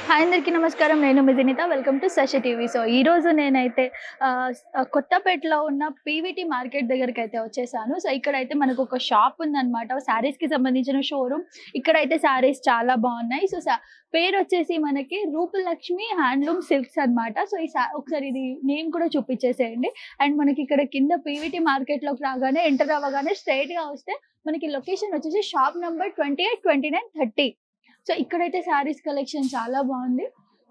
Hi అందరికీ నమస్కారం. నేను మీ Vineetha. Welcome to Shashi TV. So ఈరోజు నేనైతే కొత్తపేటలో ఉన్న పీవీటీ మార్కెట్ దగ్గరికైతే వచ్చేసాను. సో ఇక్కడైతే మనకు ఒక షాప్ ఉందన్నమాట. శారీస్‌కి సంబంధించిన షోరూమ్. ఇక్కడైతే శారీస్ చాలా బాగున్నాయి. సో పేరు వచ్చేసి మనకి రూపలక్ష్మి హ్యాండ్లూమ్ సిల్క్స్ అన్నమాట. సో ఒకసారి ఇది నేమ్ కూడా చూపించేసేయండి. అండ్ మనకి ఇక్కడ కింద పీవీటీ మార్కెట్‌లోకి రాగానే ఎంటర్ అవ్వగానే స్ట్రెయిట్‌గా వస్తే మనకి లొకేషన్ వచ్చేసి షాప్ నంబర్ 28, 29, 30. సో ఇక్కడైతే శారీస్ కలెక్షన్ చాలా బాగుంది.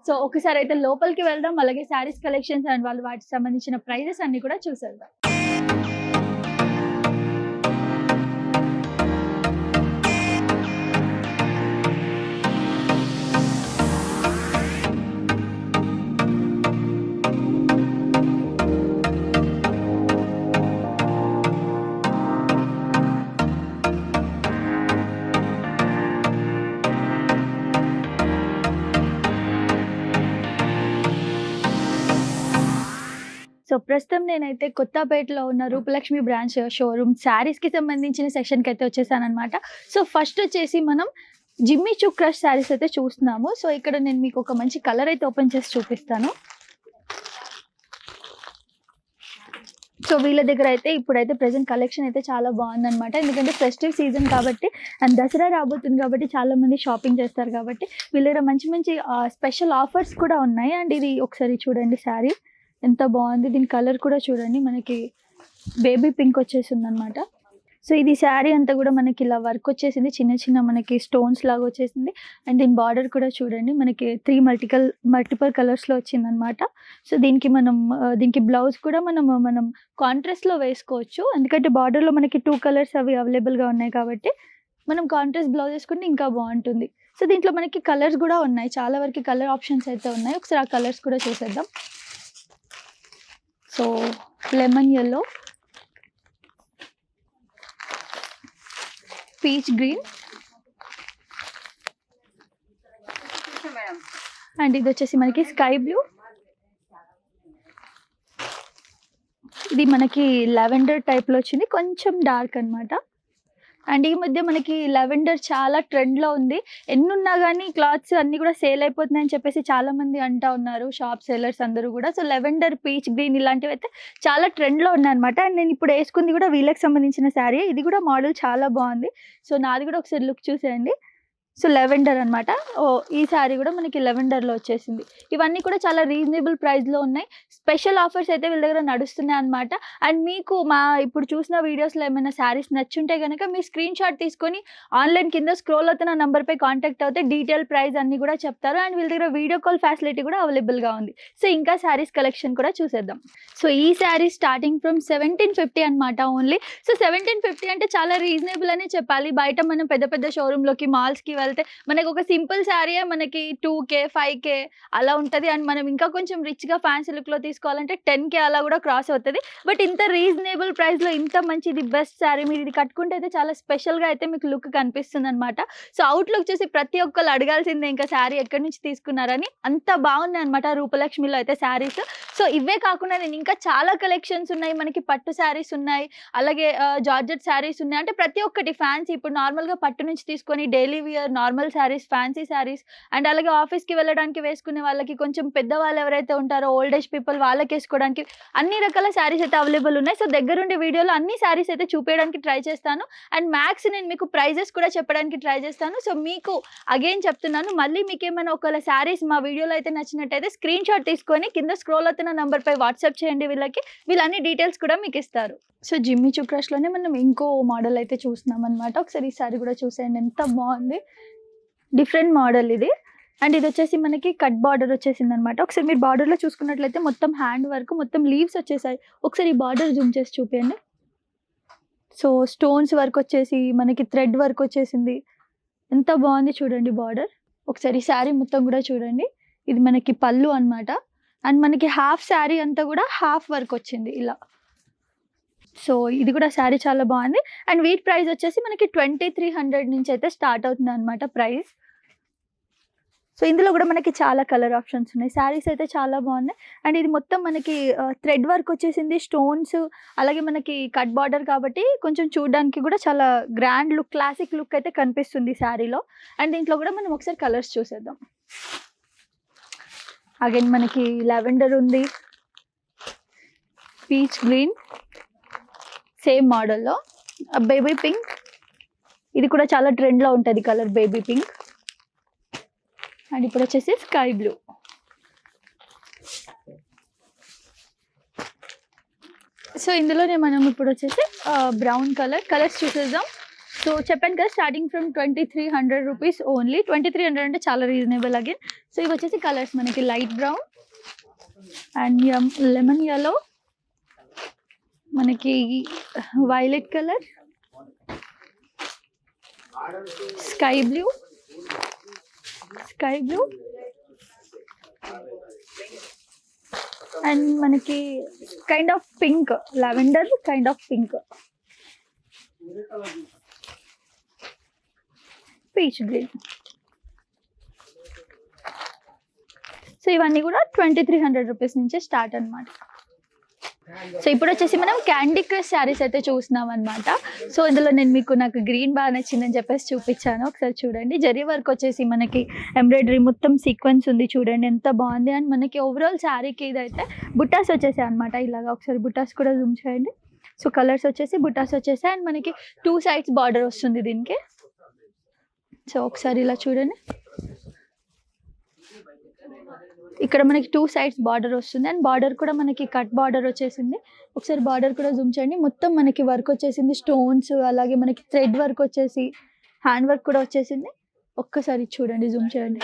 సో ఒకసారి అయితే లోపలికి వెళ్దాం. అలాగే శారీస్ కలెక్షన్స్ అండ్ వాటికి సంబంధించిన ప్రైజెస్ అన్ని కూడా చూసేద్దాం. సో ప్రస్తుతం నేనైతే కొత్తపేటలో ఉన్న రూపలక్ష్మి బ్రాంచ్ షోరూమ్ శారీస్‌కి సంబంధించిన సెక్షన్‌కి అయితే వచ్చేసానన్నమాట. సో ఫస్ట్ వచ్చేసి మనం జిమ్మీ చూ క్రష్ శారీస్ అయితే చూస్తున్నాము. సో ఇక్కడ నేను మీకు ఒక మంచి కలర్ అయితే ఓపెన్ చేసి చూపిస్తాను. సో వీళ్ళ దగ్గర అయితే ఇప్పుడైతే ప్రెజెంట్ కలెక్షన్ అయితే చాలా బాగుందన్నమాట. ఎందుకంటే ఫెస్టివ్ సీజన్ కాబట్టి అండ్ దసరా రాబోతుంది కాబట్టి చాలా మంది షాపింగ్ చేస్తారు కాబట్టి వీళ్ళ దగ్గర మంచి మంచి స్పెషల్ ఆఫర్స్ కూడా ఉన్నాయి. అండ్ ఇది ఒకసారి చూడండి శారీ ఎంత బాగుంది. దీని కలర్ కూడా చూడండి, మనకి బేబీ పింక్ వచ్చేసింది అనమాట. సో ఇది శారీ అంతా కూడా మనకి ఇలా వర్క్ వచ్చేసింది, చిన్న చిన్న మనకి స్టోన్స్ లాగా వచ్చేసింది. అండ్ దీని బార్డర్ కూడా చూడండి, మనకి 3 మల్టిపుల్ కలర్స్లో వచ్చింది అనమాట. సో దీనికి బ్లౌజ్ కూడా మనం కాంట్రాస్ట్లో వేసుకోవచ్చు. ఎందుకంటే బార్డర్లో మనకి 2 కలర్స్ అవి అవైలబుల్గా ఉన్నాయి కాబట్టి మనం కాంట్రాస్ట్ బ్లౌజ్ వేసుకుంటే ఇంకా బాగుంటుంది. సో దీంట్లో మనకి కలర్స్ కూడా ఉన్నాయి, చాలా వరకు కలర్ ఆప్షన్స్ అయితే ఉన్నాయి. ఒకసారి ఆ కలర్స్ కూడా చూసేద్దాం. So lemon yellow, peach green and ఇది వచ్చేసి మనకి స్కై బ్లూ. ఇది మనకి లెవెండర్ టైప్లో వచ్చింది, కొంచెం డార్క్ అనమాట. అండ్ ఈ మధ్య మనకి లెవెండర్ చాలా ట్రెండ్లో ఉంది. ఎన్నున్నా కానీ క్లాత్స్ అన్నీ కూడా సేల్ అయిపోతున్నాయని చెప్పేసి చాలామంది అంటూ ఉన్నారు, షాప్ సేలర్స్ అందరూ కూడా. సో లెవెండర్, పీచ్ గ్రీన్ ఇలాంటివి అయితే చాలా ట్రెండ్లో ఉన్నాయన్నమాట. అండ్ నేను ఇప్పుడు వేసుకుంది కూడా వీళ్ళకి సంబంధించిన శారీ. ఇది కూడా మోడల్ చాలా బాగుంది. సో నాది కూడా ఒకసారి లుక్ చూసేయండి. సో లెవెండర్ అనమాట. ఈ శారీ కూడా మనకి లెవెండర్లో వచ్చేసింది. ఇవన్నీ కూడా చాలా రీజనబుల్ ప్రైస్లో ఉన్నాయి. స్పెషల్ ఆఫర్స్ అయితే వీళ్ళ దగ్గర నడుస్తున్నాయి అనమాట. అండ్ మీకు ఇప్పుడు చూసిన వీడియోస్లో ఏమైనా శారీస్ నచ్చుంటే కనుక మీ స్క్రీన్ షాట్ తీసుకొని ఆన్లైన్ కింద స్క్రోల్ అవుతున్న నంబర్పై కాంటాక్ట్ అవుతే డీటెయిల్ ప్రైస్ అన్నీ కూడా చెప్తారు. అండ్ వీళ్ళ దగ్గర వీడియో కాల్ ఫెసిలిటీ కూడా అవైలబుల్గా ఉంది. సో ఇంకా శారీస్ కలెక్షన్ కూడా చూసేద్దాం. సో ఈ శారీ స్టార్టింగ్ ఫ్రమ్ 1750 అనమాట ఓన్లీ. సో 1750 అంటే చాలా రీజనబుల్ అనే చెప్పాలి. బయట మనం పెద్ద పెద్ద షోరూంలోకి, మాల్స్కి వెళ్తే మనకి ఒక సింపుల్ శారీయే మనకి 2K 5K అలా ఉంటుంది. అండ్ మనం ఇంకా కొంచెం రిచ్గా ఫ్యాన్సీ లుక్లో తీసుకోవాలంటే 10K అలా కూడా క్రాస్ అవుతుంది. బట్ ఇంత రీజనబుల్ ప్రైస్లో ఇంత మంచి, ఇది బెస్ట్ శారీ. మీరు ఇది కట్టుకుంటే అయితే చాలా స్పెషల్గా అయితే మీకు లుక్ కనిపిస్తుంది అనమాట. సో అవుట్లుక్ చూసి ప్రతి ఒక్కరు అడగాల్సిందే ఇంకా శారీ ఎక్కడి నుంచి తీసుకున్నారని. అంత బాగున్నాయి అనమాట రూపలక్ష్మిలో అయితే శారీస్. సో ఇవే కాకుండా నేను ఇంకా చాలా కలెక్షన్స్ ఉన్నాయి. మనకి పట్టు శారీస్ ఉన్నాయి, అలాగే జార్జెట్ శారీస్ ఉన్నాయి. అంటే ప్రతి ఒక్కటి ఫ్యాన్సీ, ఇప్పుడు నార్మల్గా పట్టు నుంచి తీసుకొని daily wear normal saris, fancy saris and అలాగే ఆఫీస్కి వెళ్ళడానికి వేసుకునే వాళ్ళకి, కొంచెం పెద్దవాళ్ళు ఎవరైతే ఉంటారో ఓల్డ్ ఏజ్ పీపుల్ వాళ్ళకి వేసుకోవడానికి అన్ని రకాల శారీస్ అయితే అవైలబుల్ ఉన్నాయి. సో దగ్గరుండి వీడియోలో అన్ని శారీస్ అయితే చూపించడానికి ట్రై చేస్తాను. అండ్ మ్యాక్స్ నేను మీకు ప్రైజెస్ కూడా చెప్పడానికి ట్రై చేస్తాను. సో మీకు అగైన్ చెప్తున్నాను, మళ్ళీ మీకు ఏమైనా ఒకవేళ శారీస్ మా వీడియోలో అయితే నచ్చినట్టయితే స్క్రీన్ షాట్ తీసుకొని కింద స్క్రోల్ అవుతున్న నంబర్పై వాట్సాప్ చేయండి. వీళ్ళన్ని డీటెయిల్స్ కూడా మీకు ఇస్తారు. సో జిమ్మీ చూ క్రష్లోనే మనం ఇంకో మోడల్ అయితే చూస్తున్నాం అనమాట. ఒకసారి ఈ శారీ కూడా చూసేయండి, ఎంత బాగుంది. డిఫరెంట్ మోడల్ ఇది. అండ్ ఇది వచ్చేసి మనకి కట్ బార్డర్ వచ్చేసింది అనమాట. ఒకసారి మీరు బార్డర్లో చూసుకున్నట్లయితే మొత్తం హ్యాండ్ వర్క్, మొత్తం లీవ్స్ వచ్చేసాయి. ఒకసారి ఈ బార్డర్ జూమ్ చేసి చూపించండి. సో స్టోన్స్ వర్క్ వచ్చేసి మనకి థ్రెడ్ వర్క్ వచ్చేసింది, ఎంత బాగుంది చూడండి బార్డర్. ఒకసారి ఈ శారీ మొత్తం కూడా చూడండి. ఇది మనకి పళ్ళు అనమాట. అండ్ మనకి హాఫ్ శారీ అంతా కూడా హాఫ్ వర్క్ వచ్చింది ఇలా. సో ఇది కూడా శారీ చాలా బాగుంది. అండ్ వీటి ప్రైస్ వచ్చేసి మనకి 2300 నుంచి అయితే స్టార్ట్ అవుతుంది అనమాట ప్రైస్. సో ఇందులో కూడా మనకి చాలా కలర్ ఆప్షన్స్ ఉన్నాయి. శారీస్ అయితే చాలా బాగున్నాయి. అండ్ ఇది మొత్తం మనకి థ్రెడ్ వర్క్ వచ్చేసింది, స్టోన్స్, అలాగే మనకి కట్ బార్డర్ కాబట్టి కొంచెం చూడడానికి కూడా చాలా గ్రాండ్ లుక్, క్లాసిక్ లుక్ అయితే కనిపిస్తుంది శారీలో. అండ్ దీంట్లో కూడా మనం ఒకసారి కలర్స్ చూసేద్దాం. అగైన్ మనకి లావెండర్ ఉంది, పీచ్ గ్రీన్ సేమ్ మోడల్లో, బేబీ పింక్, ఇది కూడా చాలా ట్రెండ్లో ఉంటుంది కలర్ బేబీ పింక్. అండ్ ఇప్పుడు వచ్చేసి స్కై బ్లూ. సో ఇందులోనే మనం ఇప్పుడు వచ్చేసి బ్రౌన్ కలర్స్ చూసేద్దాం. సో చెప్పాను కదా స్టార్టింగ్ ఫ్రమ్ 2300 రూపీస్ ఓన్లీ. 2300 అంటే చాలా రీజనబుల్ అగైన్. సో ఇవి వచ్చేసి కలర్స్ మనకి light brown and lemon yellow, మనకి violet colour, sky blue and మనకి kind of pink, lavender kind of pink, peach green. So ఇవన్నీ కూడా 2300 రూపీస్ నుంచే స్టార్ట్ అనమాట. సో ఇప్పుడు వచ్చేసి మనం క్యాండీ క్రష్ శారీస్ అయితే చూస్తున్నాం అనమాట. సో ఇందులో నేను నాకు గ్రీన్ బాగా నచ్చిందని చెప్పేసి చూపించాను, ఒకసారి చూడండి. జరీ వర్క్ వచ్చేసి మనకి ఎంబ్రాయిడరీ మొత్తం సీక్వెన్స్ ఉంది, చూడండి ఎంత బాగుంది. అండ్ మనకి ఓవరాల్ శారీకి ఇదైతే బుట్టాస్ వచ్చేసాయి అనమాట, ఇలాగా ఒకసారి బుట్టాస్ కూడా జూమ్ చేయండి. సో కలర్స్ వచ్చేసి బుట్టాస్ వచ్చేసాయి అండ్ మనకి 2 sides బార్డర్ వస్తుంది దీనికి. సో ఒకసారి ఇలా చూడండి, ఇక్కడ మనకి 2 sides బార్డర్ వస్తుంది అండ్ బార్డర్ కూడా మనకి కట్ బార్డర్ వచ్చేసింది. ఒకసారి బార్డర్ కూడా జూమ్ చేయండి, మొత్తం మనకి వర్క్ వచ్చేసింది, స్టోన్స్, అలాగే మనకి థ్రెడ్ వర్క్ వచ్చేసి హ్యాండ్ వర్క్ కూడా వచ్చేసింది. ఒక్కసారి చూడండి, జూమ్ చేయండి.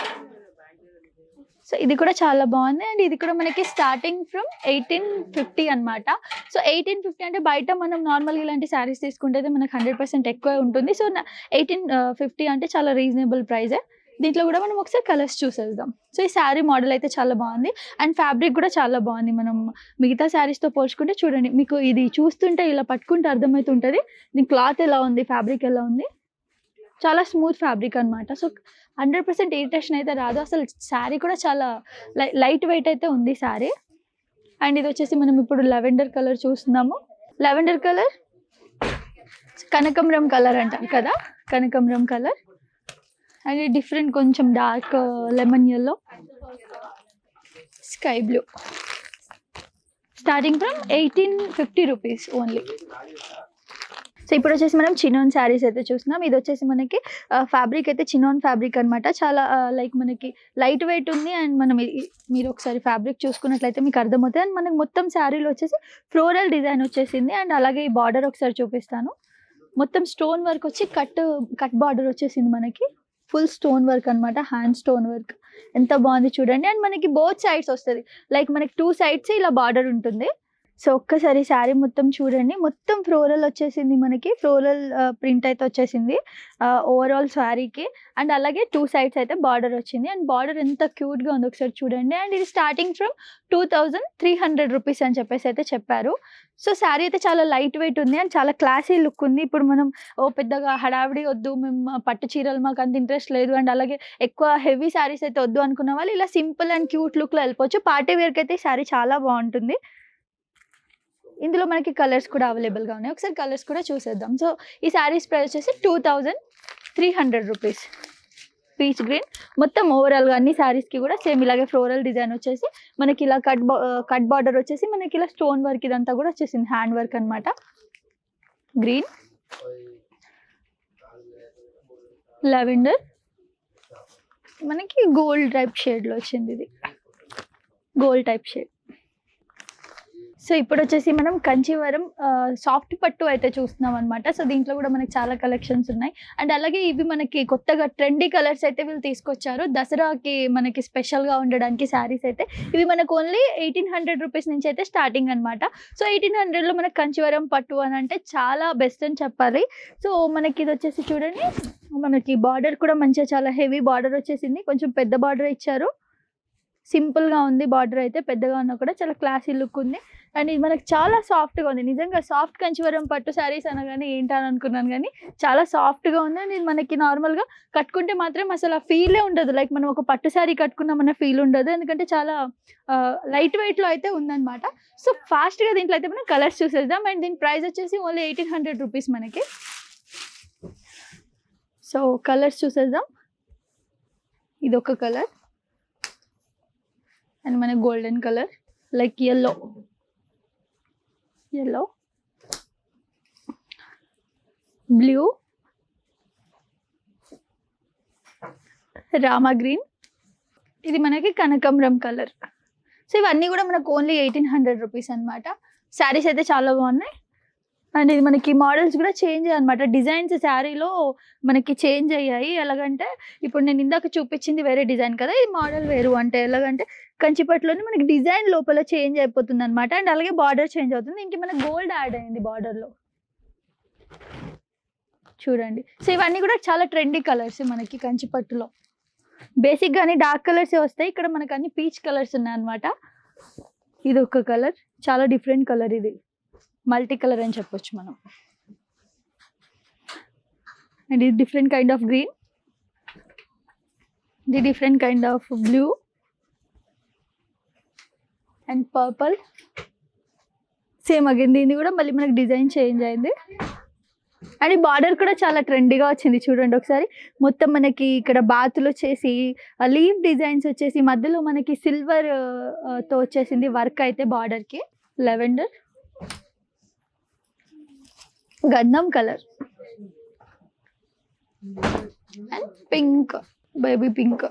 సో ఇది కూడా చాలా బాగుంది అండ్ ఇది కూడా మనకి స్టార్టింగ్ ఫ్రమ్ 1850 అనమాట. సో 1850 అంటే బయట మనం నార్మల్గా ఇలాంటి శారీస్ తీసుకుంటే మనకు 100% ఎక్కువ ఉంటుంది. సో 1850 అంటే చాలా రీజనబుల్ ప్రైజే. దీంట్లో కూడా మనం ఒకసారి కలర్స్ చూసేద్దాం. సో ఈ శారీ మోడల్ అయితే చాలా బాగుంది అండ్ ఫ్యాబ్రిక్ కూడా చాలా బాగుంది. మనం మిగతా శారీస్తో పోల్చుకుంటే చూడండి, మీకు ఇది చూస్తుంటే ఇలా పట్టుకుంటే అర్థమవుతుంటుంది దీని క్లాత్ ఎలా ఉంది, ఫ్యాబ్రిక్ ఎలా ఉంది. చాలా స్మూత్ ఫ్యాబ్రిక్ అనమాట. సో 100% ఇరిటేషన్ అయితే రాదు. అసలు శారీ కూడా చాలా లైట్ వెయిట్ అయితే ఉంది శారీ. అండ్ ఇది వచ్చేసి మనం ఇప్పుడు లెవెండర్ కలర్ చూస్తున్నాము. లెవెండర్ కలర్ కనకంబరం కలర్ అంటారు కదా, కనకంబరం కలర్. అండ్ డిఫరెంట్ కొంచెం dark lemon yellow, sky blue. Starting from 1850 rupees only. So ఇప్పుడు వచ్చేసి మనం చినాన్ శారీస్ అయితే చూస్తున్నాం. ఇది వచ్చేసి మనకి ఫ్యాబ్రిక్ అయితే చినాన్ ఫ్యాబ్రిక్ అనమాట. చాలా లైక్ మనకి లైట్ వెయిట్ ఉంది అండ్ మనం మీరు ఒకసారి ఫ్యాబ్రిక్ చూసుకున్నట్లయితే మీకు అర్థమవుతుంది. అండ్ మనకి మొత్తం శారీలో వచ్చేసి ఫ్లోరల్ డిజైన్ వచ్చేసింది అండ్ అలాగే ఈ బార్డర్ ఒకసారి చూపిస్తాను. మొత్తం స్టోన్ వర్క్ వచ్చి కట్ బార్డర్ వచ్చేసింది మనకి, ఫుల్ స్టోన్ వర్క్ అనమాట, హ్యాండ్ స్టోన్ వర్క్. ఎంత బాగుంది చూడండి. అండ్ మనకి బోత్ సైడ్స్ వస్తుంది, లైక్ మనకి 2 sides ఇలా బార్డర్ ఉంటుంది. సో ఒక్కసారి శారీ మొత్తం చూడండి, మొత్తం ఫ్లోరల్ వచ్చేసింది మనకి, ఫ్లోరల్ ప్రింట్ అయితే వచ్చేసింది ఓవరాల్ శారీకి. అండ్ అలాగే 2 sides అయితే బార్డర్ వచ్చింది అండ్ బార్డర్ ఎంత క్యూట్గా ఉంది ఒకసారి చూడండి. అండ్ ఇది స్టార్టింగ్ ఫ్రమ్ 2300 రూపీస్ అని చెప్పేసి అయితే చెప్పారు. సో శారీ అయితే చాలా లైట్ వెయిట్ ఉంది అండ్ చాలా క్లాసీ లుక్ ఉంది. ఇప్పుడు మనం పెద్దగా హడావిడి వద్దు, మేము పట్టు చీరలు మాకు అంత ఇంట్రెస్ట్ లేదు అండ్ అలాగే ఎక్కువ హెవీ శారీస్ అయితే వద్దు అనుకున్న వాళ్ళు ఇలా సింపుల్ అండ్ క్యూట్ లుక్లో వెళ్ళిపోవచ్చు. పార్టీ వేర్కి అయితే ఈ శారీ చాలా బాగుంటుంది. ఇందులో మనకి కలర్స్ కూడా అవైలబుల్గా ఉన్నాయి, ఒకసారి కలర్స్ కూడా చూసేద్దాం. సో ఈ శారీస్ ప్రైస్ వచ్చేసి 2300 రూపీస్. పీచ్ గ్రీన్ మొత్తం ఓవరాల్గా అన్ని శారీస్కి కూడా సేమ్ ఇలాగే ఫ్లోరల్ డిజైన్ వచ్చేసి మనకి ఇలా కట్ బార్డర్ వచ్చేసి మనకి ఇలా స్టోన్ వర్క్ ఇదంతా కూడా వచ్చేసింది, హ్యాండ్ వర్క్ అనమాట. గ్రీన్, లావెండర్, మనకి గోల్డ్ టైప్ షేడ్లో వచ్చింది, ఇది గోల్డ్ టైప్ షేడ్. సో ఇప్పుడు వచ్చేసి మనం కంచీవరం సాఫ్ట్ పట్టు అయితే చూస్తున్నాం అనమాట. సో దీంట్లో కూడా మనకి చాలా కలెక్షన్స్ ఉన్నాయి అండ్ అలాగే ఇవి మనకి కొత్తగా ట్రెండీ కలర్స్ అయితే వీళ్ళు తీసుకొచ్చారు దసరాకి మనకి స్పెషల్గా ఉండడానికి శారీస్ అయితే. ఇవి మనకు ఓన్లీ 1800 రూపీస్ నుంచి అయితే స్టార్టింగ్ అనమాట. సో 1800లో మనకి కంచీవరం పట్టు అని అంటే చాలా బెస్ట్ అని చెప్పాలి. సో మనకి ఇది వచ్చేసి చూడండి, మనకి బార్డర్ కూడా మంచిగా చాలా హెవీ బార్డర్ వచ్చేసింది, కొంచెం పెద్ద బార్డర్ ఇచ్చారు. సింపుల్గా ఉంది బార్డర్ అయితే, పెద్దగా ఉన్నా కూడా చాలా క్లాసీ లుక్ ఉంది అండ్ ఇది మనకి చాలా సాఫ్ట్గా ఉంది. నిజంగా సాఫ్ట్ కంచివరం పట్టు శారీస్ అనగానే ఏంటని అనుకున్నాను కానీ చాలా సాఫ్ట్గా ఉంది అండ్ ఇది మనకి నార్మల్గా కట్టుకుంటే మాత్రం అసలు ఆ ఫీలే ఉండదు, లైక్ మనం ఒక పట్టు శారీ కట్టుకున్నామన్న ఫీల్ ఉండదు, ఎందుకంటే చాలా లైట్ వెయిట్లో అయితే ఉందన్నమాట. సో ఫాస్ట్గా దీంట్లో అయితే మనం కలర్స్ చూసేద్దాం అండ్ దీని ప్రైస్ వచ్చేసి ఓన్లీ 1800 రూపీస్ మనకి. సో కలర్స్ చూసేద్దాం. ఇది ఒక కలర్, అండ్ మనకి golden colour, like yellow, blue, Rama green, ఇది మనకి కనకాంబరం కలర్. సో ఇవన్నీ కూడా మనకు ఓన్లీ 1800 రూపీస్ అనమాట. శారీస్ అయితే చాలా బాగున్నాయి. అండ్ ఇది మనకి మోడల్స్ కూడా చేంజ్ అయ్యాయి అనమాట. డిజైన్స్ శారీలో మనకి చేంజ్ అయ్యాయి. ఎలాగంటే ఇప్పుడు నేను ఇందాక చూపించింది వేరే డిజైన్ కదా, ఈ మోడల్ వేరు. అంటే ఎలాగంటే కంచిపట్టులోని మనకి డిజైన్ లోపల చేంజ్ అయిపోతుంది అనమాట. అండ్ అలాగే బార్డర్ చేంజ్ అవుతుంది. ఇంక మనకి గోల్డ్ యాడ్ అయింది బార్డర్లో, చూడండి. సో ఇవన్నీ కూడా చాలా ట్రెండీ కలర్స్ మనకి కంచిపట్టులో. బేసిక్ గానీ డార్క్ కలర్స్ వస్తాయి. ఇక్కడ మనకు అన్ని పీచ్ కలర్స్ ఉన్నాయి అనమాట. ఇది ఒక కలర్, చాలా డిఫరెంట్ కలర్, ఇది మల్టీ కలర్ అని చెప్పొచ్చు మనం. అండ్ ఇది డిఫరెంట్ కైండ్ ఆఫ్ గ్రీన్, ఇది different kind of blue and purple. Same again దీన్ని కూడా మళ్ళీ మనకి డిజైన్ చేంజ్ అయింది. అండ్ ఈ బార్డర్ కూడా చాలా ట్రెండీగా వచ్చింది, చూడండి ఒకసారి. మొత్తం మనకి ఇక్కడ బాతులు వచ్చేసి లీవ్ డిజైన్స్ వచ్చేసి మధ్యలో మనకి సిల్వర్ తో వచ్చేసింది వర్క్ అయితే బార్డర్కి. లెవెండర్, గంధం colour and pink, baby pink.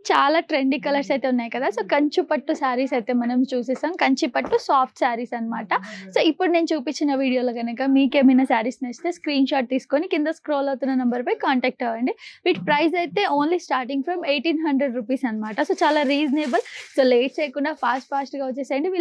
చాలా ట్రెండీ కలర్స్ అయితే ఉన్నాయి కదా. సో కంచి పట్టు శారీస్ అయితే మనం చూసేసాం. కంచి పట్టు సాఫ్ట్ శారీస్ అనమాట. సో ఇప్పుడు నేను చూపించిన వీడియోలో కనుక మీకేమైనా శారీస్ నచ్చితే స్క్రీన్ షాట్ తీసుకొని కింద స్క్రోల్ అవుతున్న నెంబర్పై కాంటాక్ట్ అవ్వండి. వీటి ప్రైస్ అయితే ఓన్లీ స్టార్టింగ్ ఫ్రమ్ 1800 రూపీస్ అనమాట. సో చాలా రీజనబుల్. సో లేట్ చేయకుండా ఫాస్ట్గా వచ్చేసేయండి.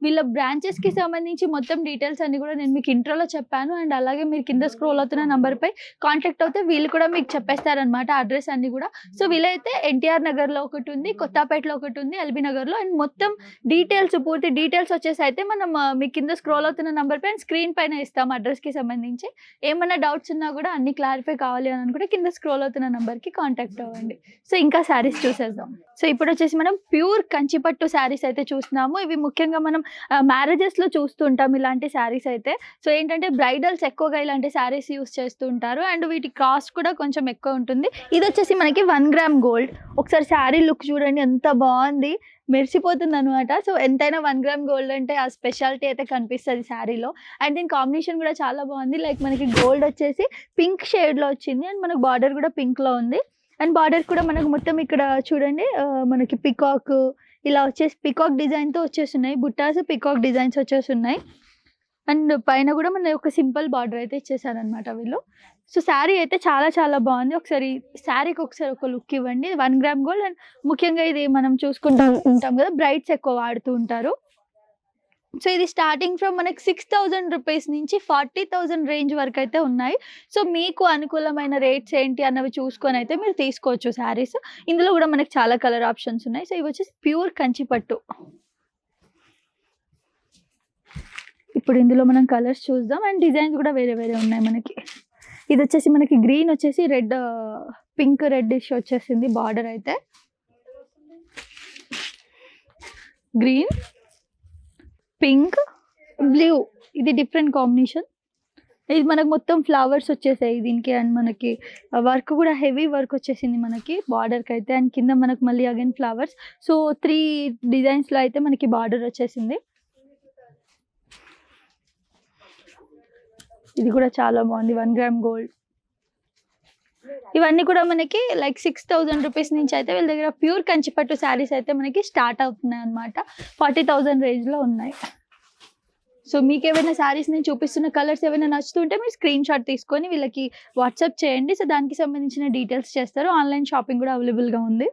వీళ్ళ బ్రాంచెస్కి సంబంధించి మొత్తం డీటెయిల్స్ అన్ని కూడా నేను మీకు ఇంట్రోలో చెప్పాను. అండ్ అలాగే మీరు కింద స్క్రోల్ అవుతున్న నెంబర్పై కాంటాక్ట్ అవుతే వీళ్ళు కూడా మీకు చెప్పేస్తారనమాట అడ్రస్ అన్ని కూడా. సో వీలైతే ఎన్టీఆర్ నగర్లో ఒకటి ఉంది, కొత్తపేటలో ఒకటి ఉంది, ఎల్బీ నగర్లో. అండ్ మొత్తం డీటెయిల్స్, పూర్తి డీటెయిల్స్ వచ్చేసి అయితే మనం మీ కింద స్క్రోల్ అవుతున్న నెంబర్ పైన స్క్రీన్ పైన ఇస్తాం అడ్రస్కి సంబంధించి. ఏమన్నా డౌట్స్ ఉన్నా కూడా అన్ని క్లారిఫై కావాలి అని అనుకుంటే కింద స్క్రోల్ అవుతున్న నెంబర్కి కాంటాక్ట్ అవ్వండి. సో ఇంకా శారీస్ చూసేద్దాం. సో ఇప్పుడు వచ్చేసి మనం ప్యూర్ కంచిపట్టు శారీస్ అయితే చూస్తున్నాము. ఇవి ముఖ్యంగా మనం మ్యారేజెస్లో చూస్తూ ఉంటాం ఇలాంటి శారీస్ అయితే. సో ఏంటంటే బ్రైడల్స్ ఎక్కువగా ఇలాంటి శారీస్ యూస్ చేస్తూ ఉంటారు. అండ్ వీటి కాస్ట్ కూడా కొంచెం ఎక్కువ ఉంటుంది. ఇది వచ్చేసి మనకి 1 గ్రామ్ గోల్డ్. ఒకసారి శారీ లుక్ చూడండి, ఎంత బాగుంది, మెరిసిపోతుంది అనమాట. సో ఎంతైనా 1 గ్రామ్ గోల్డ్ అంటే ఆ స్పెషాలిటీ అయితే కనిపిస్తుంది శారీలో. అండ్ దీని కాంబినేషన్ కూడా చాలా బాగుంది. లైక్ మనకి గోల్డ్ వచ్చేసి పింక్ షేడ్లో వచ్చింది. అండ్ మనకు బార్డర్ కూడా పింక్లో ఉంది. అండ్ బార్డర్ కూడా మనకు మొత్తం ఇక్కడ చూడండి మనకి పికాక్ ఇలా వచ్చేసి పికాక్ డిజైన్తో వచ్చేస్తున్నాయి. బుట్టాస్ పికాక్ డిజైన్స్ వచ్చేస్తున్నాయి. అండ్ పైన కూడా మన ఒక సింపుల్ బార్డర్ అయితే ఇచ్చేసారనమాట వీళ్ళు. సో శారీ అయితే చాలా చాలా బాగుంది. ఒకసారి శారీకి ఒకసారి ఒక లుక్ ఇవ్వండి. 1 గ్రామ్ గోల్డ్. అండ్ ముఖ్యంగా ఇది మనం చూసుకుంటూ ఉంటాం కదా, బ్రైడ్స్ ఎక్కువ వాడుతూ ఉంటారు. సో ఇది స్టార్టింగ్ ఫ్రమ్ మనకి 6000 రూపీస్ నుంచి 40,000 రేంజ్ వరకు అయితే ఉన్నాయి. సో మీకు అనుకూలమైన రేట్స్ ఏంటి అన్నవి చూసుకొని అయితే మీరు తీసుకోవచ్చు శారీస్. ఇందులో కూడా మనకి చాలా కలర్ ఆప్షన్స్ ఉన్నాయి. సో ఇవి వచ్చేసి ప్యూర్ కంచిపట్టు. ఇప్పుడు ఇందులో మనం కలర్స్ చూద్దాం. అండ్ డిజైన్స్ కూడా వేరే వేరే ఉన్నాయి మనకి. ఇది వచ్చేసి మనకి గ్రీన్ వచ్చేసి రెడ్, పింక్ రెడ్డిష్ వచ్చేసింది బార్డర్ అయితే. గ్రీన్, పింక్, బ్లూ, ఇది డిఫరెంట్ కాంబినేషన్. ఇది మనకు మొత్తం ఫ్లవర్స్ వచ్చేసాయి దీనికి. అండ్ మనకి వర్క్ కూడా హెవీ వర్క్ వచ్చేసింది మనకి బార్డర్కి అయితే. అండ్ కింద మనకు మళ్ళీ అగైన్ ఫ్లవర్స్. సో 3 డిజైన్స్లో అయితే మనకి బార్డర్ వచ్చేసింది. ఇది కూడా చాలా బాగుంది, 1 గ్రామ్ గోల్డ్. ఇవన్నీ కూడా మనకి లైక్ 6000 రూపీస్ నుంచి అయితే వీళ్ళ దగ్గర ప్యూర్ కంచిపట్టు శారీస్ అయితే మనకి స్టార్ట్ అవుతున్నాయి అనమాట. 40,000 రేంజ్లో ఉన్నాయి. సో మీకు ఏమైనా శారీస్ నేను చూపిస్తున్న కలర్స్ ఏమైనా నచ్చుతుంటే మీరు స్క్రీన్ షాట్ తీసుకొని వీళ్ళకి వాట్సాప్ చేయండి. సో దానికి సంబంధించిన డీటెయిల్స్ చేస్తారు. ఆన్లైన్ షాపింగ్ కూడా అవైలబుల్గా ఉంది,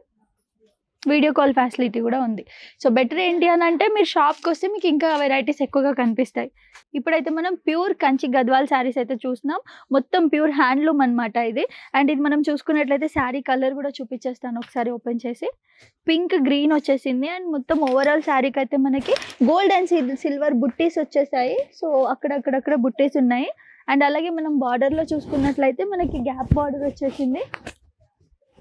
వీడియో కాల్ ఫెసిలిటీ కూడా ఉంది. సో బెటర్ ఏంటి అని అంటే మీరు షాప్కి వస్తే మీకు ఇంకా వెరైటీస్ ఎక్కువగా కనిపిస్తాయి. ఇప్పుడైతే మనం ప్యూర్ కంచి గద్వాల్ శారీస్ అయితే చూస్తున్నాం. మొత్తం ప్యూర్ హ్యాండ్లూమ్ అనమాట ఇది. అండ్ ఇది మనం చూసుకున్నట్లయితే శారీ కలర్ కూడా చూపించేస్తాను ఒకసారి ఓపెన్ చేసి. పింక్ గ్రీన్ వచ్చేసింది. అండ్ మొత్తం ఓవరాల్ శారీకి అయితే మనకి గోల్డ్ అండ్ సిల్వర్ బుట్టీస్ వచ్చేసాయి. సో అక్కడక్కడ బుట్టీస్ ఉన్నాయి. అండ్ అలాగే మనం బార్డర్లో చూసుకున్నట్లయితే మనకి గ్యాప్ బార్డర్ వచ్చేసింది.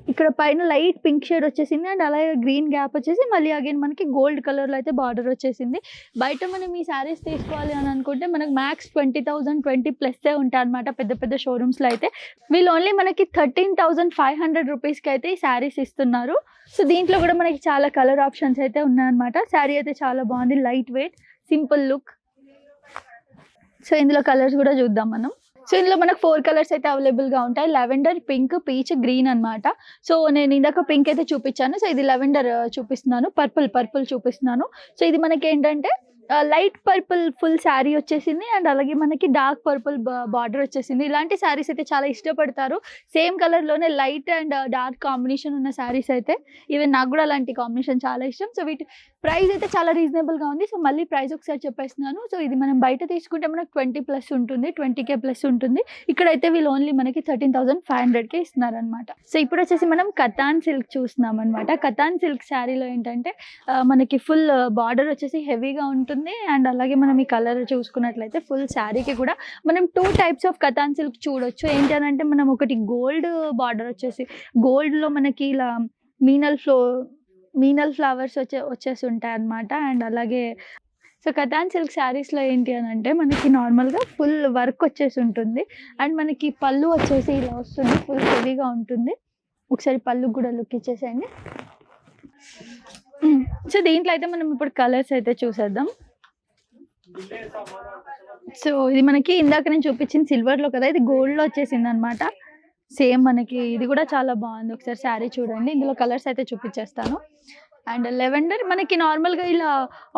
ఇక్కడ పైన లైట్ పింక్ షేడ్ వచ్చేసింది. అండ్ అలాగే గ్రీన్ గ్యాప్ వచ్చేసి మళ్ళీ అగైన్ మనకి గోల్డ్ కలర్‌లో అయితే బార్డర్ వచ్చేసింది. బయట మనం ఈ శారీస్ తీసుకోవాలి అని అనుకుంటే మనకు మ్యాక్స్ 20,000 20 ప్లస్సే ఉంటాయన్నమాట పెద్ద పెద్ద షోరూమ్స్‌లో అయితే. వీళ్ళు ఓన్లీ మనకి 13,500 రూపీస్‌కి అయితే ఈ శారీస్ ఇస్తున్నారు. సో దీంట్లో కూడా మనకి చాలా కలర్ ఆప్షన్స్ అయితే ఉన్నాయన్నమాట. శారీ అయితే చాలా బాగుంది. Light weight, simple look. So ఇందులో కలర్స్ కూడా చూద్దాం మనం. సో ఇందులో మనకు 4 కలర్స్ అయితే అవైలబుల్‌గా ఉంటాయి. లావెండర్, పింక్, పీచ్, గ్రీన్ అన్నమాట. సో నేను ఇందాక పింక్ అయితే చూపించాను. సో ఇది లావెండర్ చూపిస్తున్నాను. పర్పుల్ చూపిస్తున్నాను. సో ఇది మనకేంటంటే లైట్ పర్పుల్ ఫుల్ శారీ వచ్చేసింది. అండ్ అలాగే మనకి డార్క్ పర్పుల్ బార్డర్ వచ్చేసింది. ఇలాంటి శారీస్ అయితే చాలా ఇష్టపడతారు. సేమ్ కలర్‌లోనే లైట్ అండ్ డార్క్ కాంబినేషన్ ఉన్న శారీస్ అయితే ఈవెన్ నాకు కూడా అలాంటి కాంబినేషన్ చాలా ఇష్టం. సో వీటి ప్రైస్ అయితే చాలా రీజనబుల్‌గా ఉంది. సో మళ్ళీ ప్రైస్ ఒకసారి చెప్పేస్తున్నాను. సో ఇది మనం బయట తీసుకుంటే మనకు 20 ప్లస్ ఉంటుంది. 20,000 ప్లస్ ఉంటుంది. ఇక్కడైతే వీళ్ళు ఓన్లీ మనకి 13,500కే ఇస్తున్నారనమాట. సో ఇప్పుడు వచ్చేసి మనం కతాన్ సిల్క్ చూస్తున్నాం అనమాట. కతాన్ సిల్క్ శారీలో ఏంటంటే మనకి ఫుల్ బార్డర్ వచ్చేసి హెవీగా ఉంటుంది. అండ్ అలాగే మనం ఈ కలర్ చూసుకున్నట్లయితే ఫుల్ శారీకి కూడా మనం 2 టైప్స్ ఆఫ్ కతాన్ సిల్క్ చూడొచ్చు. ఏంటి అని అంటే మనం ఒకటి గోల్డ్ బార్డర్ వచ్చేసి గోల్డ్‌లో మనకి ఇలా మీనల్ ఫ్లవర్స్ వచ్చేసి ఉంటాయి అన్నమాట. అండ్ అలాగే సో కతాన్ సిల్క్ శారీస్‌లో ఏంటి అని అంటే మనకి నార్మల్‌గా ఫుల్ వర్క్ వచ్చేసి ఉంటుంది. అండ్ మనకి పళ్ళు వచ్చేసి ఇలా వస్తుంది. ఫుల్ హెవీగా ఉంటుంది. ఒకసారి పళ్ళుకి కూడా లుక్ ఇచ్చేసేయండి. సో దీంట్లో అయితే మనం ఇప్పుడు కలర్స్ అయితే చూసేద్దాం. సో ఇది మనకి ఇందాక నేను చూపించింది సిల్వర్‌లో కదా! ఇది గోల్డ్‌లో వచ్చేసిందనమాట. సేమ్ మనకి ఇది కూడా చాలా బాగుంది. ఒకసారి శారీ చూడండి. ఇందులో కలర్స్ అయితే చూపించేస్తాను. అండ్ లెవెండర్ మనకి నార్మల్‌గా ఇలా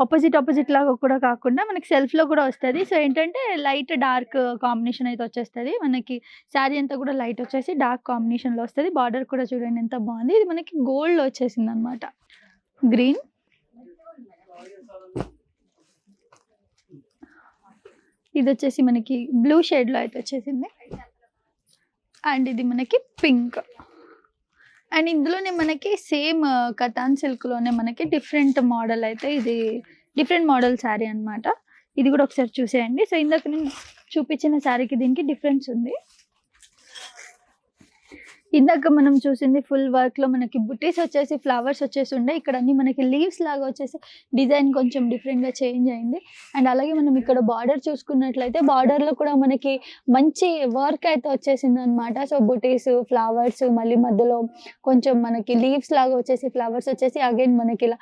ఆపోజిట్ లాగా కూడా కాకుండా మనకి సెల్ఫ్‌లో కూడా వస్తది. సో ఏంటంటే లైట్ డార్క్ కాంబినేషన్ అయితే వచ్చేస్తది. మనకి శారీ అంతా కూడా లైట్ వచ్చేసి డార్క్ కాంబినేషన్‌లో వస్తది. బార్డర్ కూడా చూడండి ఎంత బాగుంది. ఇది మనకి గోల్డ్‌లో వచ్చేసిందనమాట. గ్రీన్, ఇది వచ్చేసి మనకి బ్లూ షేడ్‌లో అయితే వచ్చేసింది. అండ్ ఇది మనకి పింక్. అండ్ ఇందులోనే మనకి సేమ్ కతాన్ సిల్క్‌లోనే మనకి డిఫరెంట్ మోడల్ అయితే ఇది డిఫరెంట్ మోడల్ శారీ అన్నమాట. ఇది కూడా ఒకసారి చూసేయండి. సో ఇందాక నేను చూపించిన శారీకి దీనికి డిఫరెన్స్ ఉంది. ఇందాక మనం చూసింది ఫుల్ వర్క్‌లో మనకి బుటీస్ వచ్చేసి ఫ్లవర్స్ వచ్చేసి ఉండే. ఇక్కడ అన్ని మనకి లీవ్స్ లాగా వచ్చేసి డిజైన్ కొంచెం డిఫరెంట్‌గా చేంజ్ అయింది. అండ్ అలాగే మనం ఇక్కడ బార్డర్ చూసుకున్నట్లయితే బార్డర్‌లో కూడా మనకి మంచి వర్క్ అయితే వచ్చేసిందనమాట. సో బుటీస్, ఫ్లవర్స్ మళ్ళీ మధ్యలో కొంచెం మనకి లీవ్స్ లాగా వచ్చేసి ఫ్లవర్స్ వచ్చేసి అగైన్ మనకి ఇలా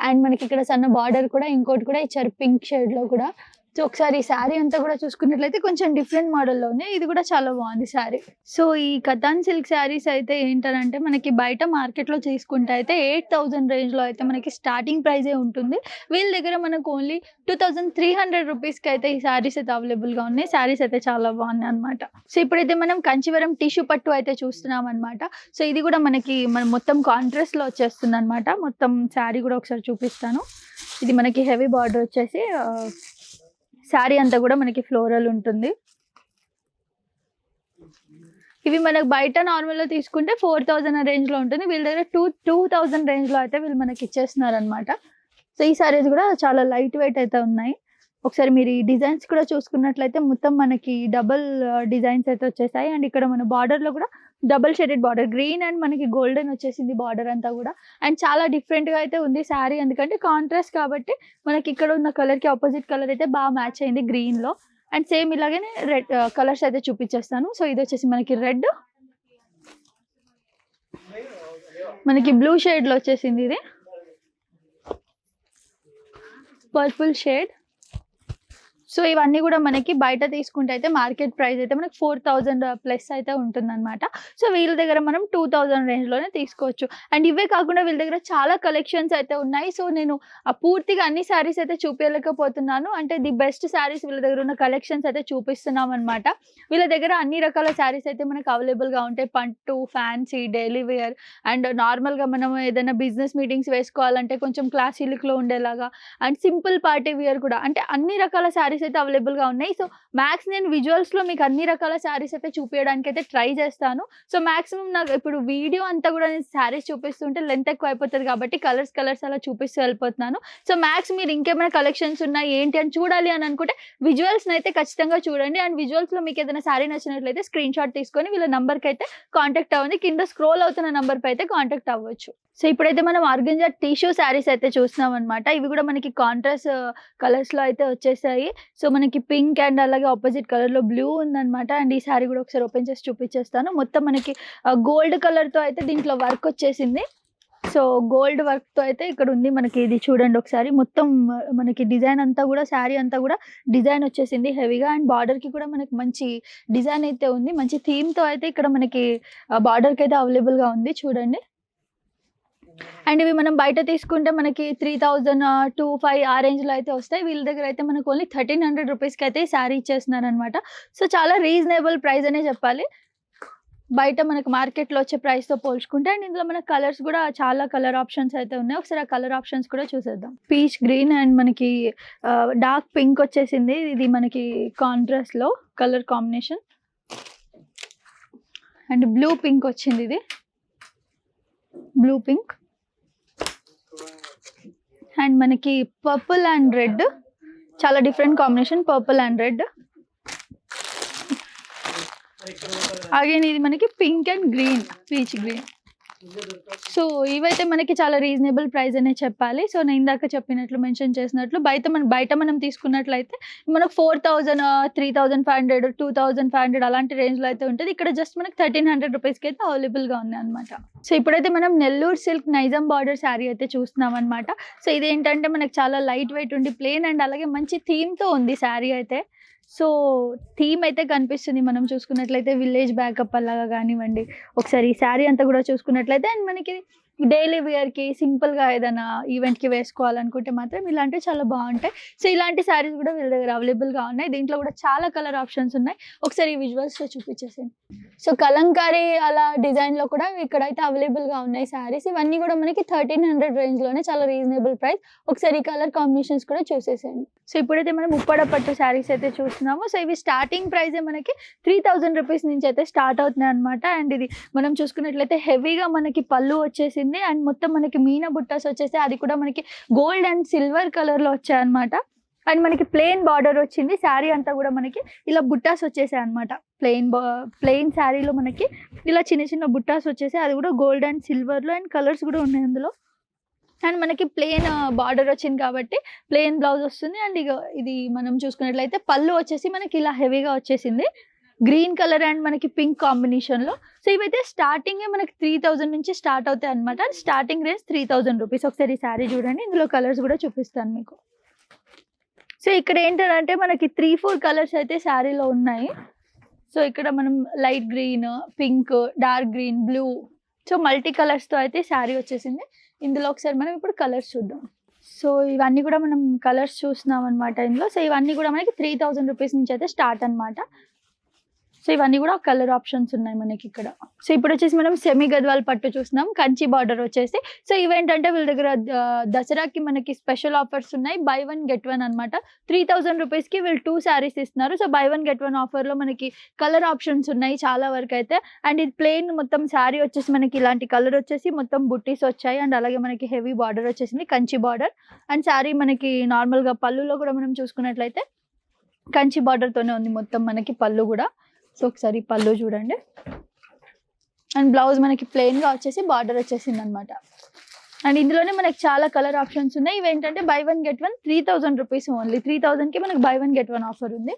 అండ్ మనకి ఇక్కడ సన్న బార్డర్ కూడా ఇంకోటి కూడా ఇచ్చారు పింక్ షేడ్‌లో కూడా. సో ఒకసారి ఈ శారీ అంతా కూడా చూసుకున్నట్లయితే కొంచెం డిఫరెంట్ మోడల్‌లో ఉంది. ఇది కూడా చాలా బాగుంది శారీ. సో ఈ కతాన్ సిల్క్ శారీస్ అయితే ఏంటనంటే మనకి బయట మార్కెట్‌లో తీసుకుంటే అయితే 8,000 రేంజ్‌లో అయితే మనకి స్టార్టింగ్ ప్రైజే ఉంటుంది. వీళ్ళ దగ్గర మనకు ఓన్లీ 2,300 రూపీస్‌కి అయితే ఈ శారీస్ అయితే అవైలబుల్‌గా ఉన్నాయి. శారీస్ అయితే చాలా బాగున్నాయి అన్నమాట. సో ఇప్పుడైతే మనం కంచివరం టిష్యూ పట్టు అయితే చూస్తున్నాం అన్నమాట. సో ఇది కూడా మనకి మొత్తం కాంట్రాస్ట్‌లో వచ్చేస్తుందన్నమాట. మొత్తం శారీ కూడా ఒకసారి చూపిస్తాను. ఇది మనకి హెవీ బార్డర్ వచ్చేసి శారీ అంతా కూడా మనకి ఫ్లోరల్ ఉంటుంది. ఇవి మనకు బయట నార్మల్‌గా తీసుకుంటే 4,000 రేంజ్‌లో ఉంటుంది. వీళ్ళ దగ్గర 2,000 రేంజ్‌లో అయితే వీళ్ళు మనకి ఇచ్చేస్తున్నారనమాట. సో ఈ శారీస్ కూడా చాలా లైట్ వెయిట్ అయితే ఉన్నాయి. ఒకసారి మీరు ఈ డిజైన్స్ కూడా చూసుకున్నట్లయితే మొత్తం మనకి డబుల్ డిజైన్స్ అయితే వచ్చేసాయి. అండ్ ఇక్కడ మన బార్డర్‌లో కూడా double shaded border green and మనకి గోల్డెన్ వచ్చేసింది బార్డర్ అంతా కూడా. అండ్ చాలా డిఫరెంట్‌గా అయితే ఉంది శారీ. ఎందుకంటే కాంట్రాస్ట్ కాబట్టి మనకి ఇక్కడ ఉన్న కలర్‌కి ఆపోజిట్ కలర్ అయితే బాగా మ్యాచ్ అయింది గ్రీన్‌లో. అండ్ సేమ్ ఇలాగనే రెడ్ కలర్స్ అయితే చూపించేస్తాను. సో ఇది వచ్చేసి మనకి రెడ్, మనకి బ్లూ షేడ్‌లో వచ్చేసింది ఇది. Purple shade. సో ఇవన్నీ కూడా మనకి బయట తీసుకుంటే అయితే మార్కెట్ ప్రైస్ అయితే మనకి 4,000 ప్లస్ అయితే ఉంటుందన్నమాట. సో వీళ్ళ దగ్గర మనం 2,000 రేంజ్‌లోనే తీసుకోవచ్చు. అండ్ ఇవే కాకుండా వీళ్ళ దగ్గర చాలా కలెక్షన్స్ అయితే ఉన్నాయి. సో నేను పూర్తిగా అన్ని శారీస్ అయితే చూపించలేకపోతున్నాను. అంటే ది బెస్ట్ శారీస్ వీళ్ళ దగ్గర ఉన్న కలెక్షన్స్ అయితే చూపిస్తున్నాం అన్నమాట. వీళ్ళ దగ్గర అన్ని రకాల శారీస్ అయితే మనకు అవైలబుల్‌గా ఉంటాయి. పట్టు, ఫ్యాన్సీ, డైలీ వేర్ అండ్ నార్మల్‌గా మనం ఏదైనా బిజినెస్ మీటింగ్స్ వేసుకోవాలంటే కొంచెం క్లాసీ లుక్‌లో ఉండేలాగా అండ్ సింపుల్ పార్టీ వేర్ కూడా అంటే అన్ని రకాల శారీస్ శారీస్ అయితే అవైలబుల్గా ఉన్నాయి. సో మ్యాక్స్ నేను విజువల్స్లో మీకు అన్ని రకాల శారీస్ అయితే చూపించడానికి అయితే ట్రై చేస్తాను. సో మాక్సిమం నాకు ఇప్పుడు వీడియో అంతా కూడా నేను శారీస్ చూపిస్తుంటే లెంత్ ఎక్కువ అయిపోతుంది కాబట్టి కలర్స్ అలా చూపిస్తూ వెళ్ళిపోతున్నాను. సో మ్యాక్స్ మీరు ఇంకేమైనా కలెక్షన్స్ ఉన్నాయి ఏంటి అని చూడాలి అని అనుకుంటే విజువల్స్ని అయితే ఖచ్చితంగా చూడండి. అండ్ విజువల్స్లో మీకు ఏదైనా శారీ నచ్చినట్లయితే స్క్రీన్ షాట్ తీసుకొని వీళ్ళ నంబర్కి అయితే కాంటాక్ట్ అవ్వండి. కింద స్క్రోల్ అవుతున్న నంబర్పై అయితే కాంటాక్ట్ అవ్వచ్చు. సో ఇప్పుడైతే మనం ఆర్గంజా టిష్యూ శారీస్ అయితే చూస్తున్నాం అనమాట. ఇవి కూడా మనకి కాంట్రాస్ట్ కలర్స్లో అయితే వచ్చేసాయి. సో మనకి పింక్ అండ్ అలాగే ఆపోజిట్ కలర్లో బ్లూ ఉందన్నమాట. అండ్ ఈ శారీ కూడా ఒకసారి ఓపెన్ చేసి చూపించేస్తాను. మొత్తం మనకి గోల్డ్ కలర్తో అయితే దీంట్లో వర్క్ వచ్చేసింది. సో గోల్డ్ వర్క్తో అయితే ఇక్కడ ఉంది మనకి. ఇది చూడండి ఒకసారి, మొత్తం మనకి డిజైన్ అంతా కూడా శారీ అంతా కూడా డిజైన్ వచ్చేసింది హెవీగా. అండ్ బార్డర్కి కూడా మనకి మంచి డిజైన్ అయితే ఉంది. మంచి థీమ్తో అయితే ఇక్కడ మనకి బార్డర్కి అయితే అవైలబుల్గా ఉంది చూడండి. అండ్ ఇవి మనం బయట తీసుకుంటే మనకి 3000 to 5 ఆ రేంజ్లో అయితే వస్తాయి. వీళ్ళ దగ్గర అయితే మనకు ఓన్లీ 1300 రూపీస్కి అయితే ఈ శారీ ఇచ్చేస్తున్నారు అనమాట. సో చాలా రీజనబుల్ ప్రైస్ అనే చెప్పాలి బయట మనకు మార్కెట్లో వచ్చే ప్రైస్తో పోల్చుకుంటే. అండ్ ఇందులో మనకు కలర్స్ కూడా చాలా కలర్ ఆప్షన్స్ అయితే ఉన్నాయి. ఒకసారి ఆ కలర్ ఆప్షన్స్ కూడా చూసేద్దాం. పీచ్ గ్రీన్ అండ్ మనకి డార్క్ పింక్ వచ్చేసింది. ఇది మనకి కాంట్రాస్ట్లో colour combination. And blue pink వచ్చింది, ఇది బ్లూ పింక్. అండ్ మనకి పర్పుల్ అండ్ రెడ్, చాలా different combination purple and red. Again ఇది మనకి pink and green, peach green. So ఇవైతే మనకి చాలా రీజనబుల్ ప్రైస్ అనే చెప్పాలి. సో నేను ఇందాక చెప్పినట్లు మెన్షన్ చేసినట్లు బయట మనం తీసుకున్నట్లయితే మనకు 4000, 3500, 2500 అలాంటి రేంజ్లో అయితే ఉంటుంది. ఇక్కడ జస్ట్ మనకి 1300 రూపీస్కి అయితే అవైలబుల్గా ఉన్నాయి అనమాట. సో ఇప్పుడైతే మనం నెల్లూరు సిల్క్ నైజాం బార్డర్ శారీ అయితే చూస్తున్నాం అనమాట. సో ఇదేంటంటే మనకి చాలా లైట్ వెయిట్ ఉండి ప్లెయిన్ అండ్ అలాగే మంచి థీమ్తో ఉంది శారీ అయితే. సో థీమ్ అయితే కనిపిస్తుంది మనం చూసుకున్నట్లయితే విలేజ్ బ్యాకప్ అలాగా కానివ్వండి. ఒకసారి ఈ శారీ అంతా కూడా చూసుకున్నట్లయితే అండ్ మనకి డైలీ వేర్కి సింపుల్గా ఏదైనా ఈవెంట్కి వేసుకోవాలనుకుంటే మాత్రం ఇలాంటివి చాలా బాగుంటాయి. సో ఇలాంటి శారీస్ కూడా వీళ్ళ దగ్గర అవైలబుల్గా ఉన్నాయి. దీంట్లో కూడా చాలా కలర్ ఆప్షన్స్ ఉన్నాయి. ఒకసారి ఈ విజువల్స్లో చూపించేసాను. సో కలంకారీ అలా డిజైన్లో కూడా ఇక్కడైతే అవైలబుల్గా ఉన్నాయి శారీస్. ఇవన్నీ కూడా మనకి 1300 రేంజ్లోనే, చాలా రీజనబుల్ ప్రైస్. ఒకసారి ఈ కలర్ కాంబినేషన్స్ కూడా చూసేసాను. సో ఇప్పుడైతే మనం ఉప్పాడ పట్టు శారీస్ అయితే చూస్తున్నాము. సో ఇవి స్టార్టింగ్ ప్రైజే మనకి 3000 రూపీస్ నుంచి అయితే స్టార్ట్ అవుతున్నాయి అనమాట. అండ్ ఇది మనం చూసుకున్నట్లయితే హెవీగా మనకి పళ్ళు వచ్చేసింది. అండ్ మొత్తం మనకి మీనా బుట్టాస్ వచ్చేసి అది కూడా మనకి గోల్డ్ అండ్ సిల్వర్ కలర్లో వచ్చాయి అనమాట. అండ్ మనకి ప్లెయిన్ బార్డర్ వచ్చింది. శారీ అంతా కూడా మనకి ఇలా బుట్టాస్ వచ్చేసాయి అనమాట. ప్లెయిన్ శారీలో మనకి ఇలా చిన్న చిన్న బుట్టాస్ వచ్చేసాయి. అది కూడా గోల్డ్ అండ్ సిల్వర్లో. అండ్ కలర్స్ కూడా ఉన్నాయి అందులో. అండ్ మనకి ప్లెయిన్ బార్డర్ వచ్చింది కాబట్టి ప్లెయిన్ బ్లౌజ్ వస్తుంది. అండ్ ఇక ఇది మనం చూసుకున్నట్లయితే పళ్ళు వచ్చేసి మనకి ఇలా హెవీగా వచ్చేసింది, గ్రీన్ కలర్ అండ్ మనకి పింక్ కాంబినేషన్లో. సో ఇవైతే స్టార్టింగే మనకి 3000 నుంచి స్టార్ట్ అవుతాయి అనమాట. Starting range 3000 rupees. ఒకసారి ఈ శారీ చూడండి, ఇందులో కలర్స్ కూడా చూపిస్తాను మీకు. సో ఇక్కడ ఏంటంటే మనకి 3-4 కలర్స్ అయితే శారీలో ఉన్నాయి. సో ఇక్కడ మనం light green, pink, dark green, blue, so multi కలర్స్తో అయితే శారీ వచ్చేసింది. ఇందులో ఒకసారి మనం ఇప్పుడు కలర్స్ చూద్దాం. సో ఇవన్నీ కూడా మనం కలర్స్ చూస్తున్నాం అనమాట ఇందులో. సో ఇవన్నీ కూడా మనకి 3000 రూపీస్ నుంచి అయితే స్టార్ట్ అనమాట. సో ఇవన్నీ కూడా కలర్ ఆప్షన్స్ ఉన్నాయి మనకి ఇక్కడ. సో ఇప్పుడు వచ్చేసి మనం సెమీ గద్వాల్ పట్టు చూస్తున్నాం, కంచి బార్డర్ వచ్చేసి. సో ఇవేంటంటే వీళ్ళ దగ్గర దసరాకి మనకి స్పెషల్ ఆఫర్స్ ఉన్నాయి. బై 1 get 1 అనమాట. 3000 రూపీస్కి వీళ్ళు 2 శారీస్ ఇస్తున్నారు. సో బై 1 get 1 ఆఫర్లో మనకి కలర్ ఆప్షన్స్ ఉన్నాయి చాలా వరకు అయితే. అండ్ ఇది ప్లెయిన్ మొత్తం శారీ వచ్చేసి మనకి ఇలాంటి కలర్ వచ్చేసి మొత్తం బుట్టీస్ వచ్చాయి. అండ్ అలాగే మనకి హెవీ బార్డర్ వచ్చేసింది, కంచి బార్డర్. అండ్ శారీ మనకి నార్మల్గా పళ్ళులో కూడా మనం చూసుకున్నట్లయితే కంచి బార్డర్తోనే ఉంది మొత్తం మనకి పళ్ళు కూడా. సో ఒకసారి పళ్ళు చూడండి. అండ్ బ్లౌజ్ మనకి ప్లెయిన్గా వచ్చేసి బార్డర్ వచ్చేసింది అనమాట. అండ్ ఇందులోనే మనకి చాలా కలర్ ఆప్షన్స్ ఉన్నాయి. ఇవేంటంటే బై 1 get 1 3000 రూపీస్ ఓన్లీ. 3000కి మనకి బై 1 get 1 ఆఫర్ ఉంది.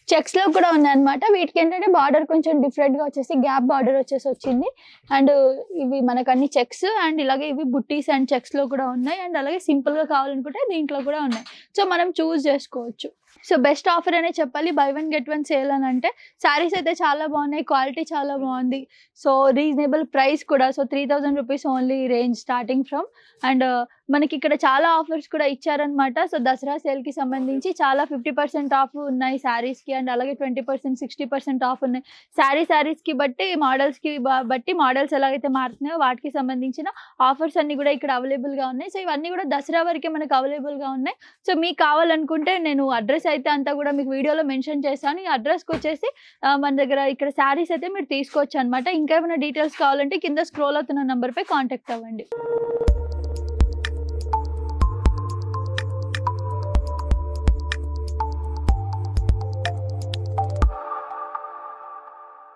చెక్స్లో కూడా ఉన్నాయన్నమాట. వీటికి ఏంటంటే బార్డర్ కొంచెం డిఫరెంట్గా వచ్చేసి గ్యాప్ బార్డర్ వచ్చేసి వచ్చింది. అండ్ ఇవి మనకు అన్ని చెక్స్ అండ్ ఇలాగే ఇవి బుట్టీస్ అండ్ చెక్స్లో కూడా ఉన్నాయి. అండ్ అలాగే సింపుల్గా కావాలనుకుంటే దీంట్లో కూడా ఉన్నాయి. సో మనం చూస్ చేసుకోవచ్చు. సో బెస్ట్ ఆఫర్ అనే చెప్పాలి బై 1 get 1 సేల్ అని అంటే. శారీస్ అయితే చాలా బాగున్నాయి, క్వాలిటీ చాలా బాగుంది. సో రీజనబుల్ ప్రైస్ కూడా. So 3000 rupees only range starting from. And మనకి ఇక్కడ చాలా ఆఫర్స్ కూడా ఇచ్చారనమాట. సో దసరా సేల్కి సంబంధించి చాలా 50% ఆఫ్ ఉన్నాయి శారీస్కి. అండ్ అలాగే 20%, 60% ఆఫ్ ఉన్నాయి. శారీస్కి బట్టి మోడల్స్కి బట్టి మోడల్స్ ఎలాగైతే మారుతున్నాయో వాటికి సంబంధించిన ఆఫర్స్ అన్నీ కూడా ఇక్కడ అవైలబుల్గా ఉన్నాయి. సో ఇవన్నీ కూడా దసరా వరకే మనకు అవైలబుల్గా ఉన్నాయి. సో మీకు కావాలనుకుంటే నేను అడ్రస్ అయితే అంతా కూడా మీకు వీడియోలో మెన్షన్ చేశాను. ఈ అడ్రస్‌కి వచ్చేసి మన దగ్గర ఇక్కడ శారీస్ అయితే మీరు తీసుకోవచ్చు అనమాట. ఇంకా ఏమైనా డీటెయిల్స్ కావాలంటే కింద స్క్రోల్ అవుతున్న నంబర్‌పై కాంటాక్ట్ అవ్వండి.